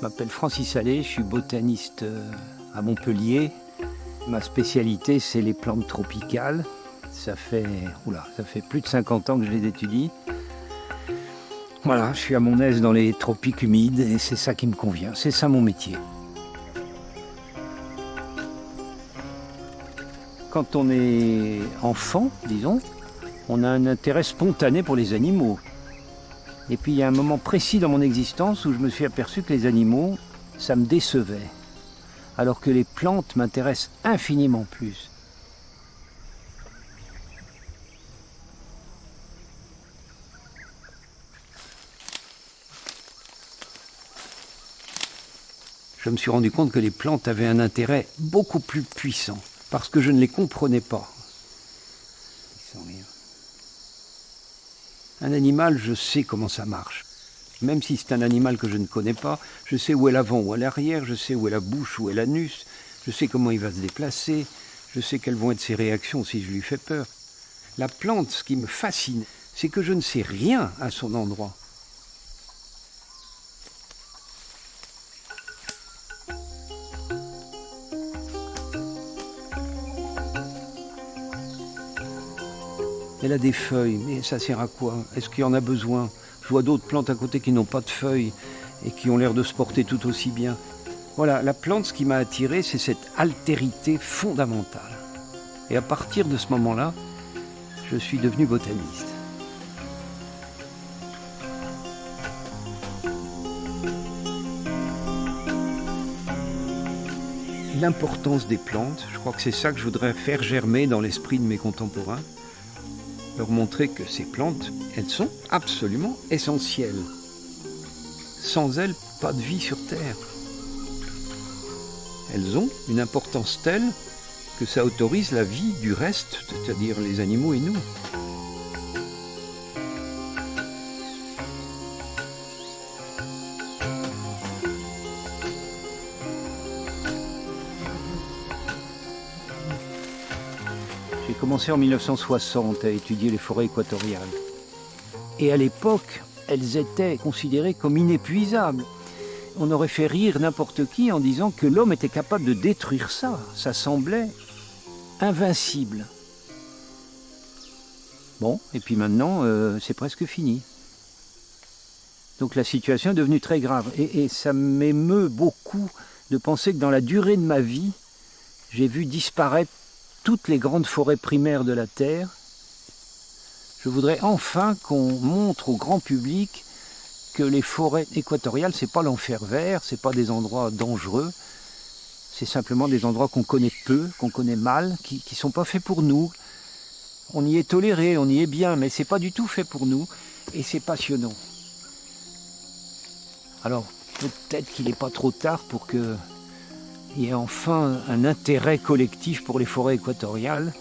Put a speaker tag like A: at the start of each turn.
A: Je m'appelle Francis Allais, je suis botaniste à Montpellier. Ma spécialité, c'est les plantes tropicales. Ça fait plus de 50 ans que je les étudie. Voilà, je suis à mon aise dans les tropiques humides et c'est ça qui me convient, c'est ça mon métier. Quand on est enfant, disons, on a un intérêt spontané pour les animaux. Et puis il y a un moment précis dans mon existence où je me suis aperçu que les animaux, ça me décevait. Alors que les plantes m'intéressent infiniment plus. Je me suis rendu compte que les plantes avaient un intérêt beaucoup plus puissant, parce que je ne les comprenais pas. Ils sont rien. Un animal, je sais comment ça marche. Même si c'est un animal que je ne connais pas, je sais où est l'avant ou à l'arrière, je sais où est la bouche, où est l'anus, je sais comment il va se déplacer, je sais quelles vont être ses réactions si je lui fais peur. La plante, ce qui me fascine, c'est que je ne sais rien à son endroit. Elle a des feuilles, mais ça sert à quoi? Est-ce qu'il y en a besoin? Je vois d'autres plantes à côté qui n'ont pas de feuilles et qui ont l'air de se porter tout aussi bien. Voilà, la plante, ce qui m'a attiré, c'est cette altérité fondamentale. Et à partir de ce moment-là, je suis devenu botaniste. L'importance des plantes, je crois que c'est ça que je voudrais faire germer dans l'esprit de mes contemporains. Leur montrer que ces plantes, elles sont absolument essentielles. Sans elles, pas de vie sur Terre. Elles ont une importance telle que ça autorise la vie du reste, c'est-à-dire les animaux et nous. J'ai commencé en 1960 à étudier les forêts équatoriales. Et à l'époque, elles étaient considérées comme inépuisables. On aurait fait rire n'importe qui en disant que l'homme était capable de détruire ça. Ça semblait invincible. Bon, et puis maintenant, c'est presque fini. Donc la situation est devenue très grave. Et ça m'émeut beaucoup de penser que dans la durée de ma vie, j'ai vu disparaître toutes les grandes forêts primaires de la Terre. Je voudrais enfin qu'on montre au grand public que les forêts équatoriales, c'est pas l'enfer vert, c'est pas des endroits dangereux, c'est simplement des endroits qu'on connaît peu, qu'on connaît mal, qui sont pas faits pour nous. On y est toléré, on y est bien, mais c'est pas du tout fait pour nous, et c'est passionnant. Alors, peut-être qu'il n'est pas trop tard pour qu'il y ait enfin un intérêt collectif pour les forêts équatoriales,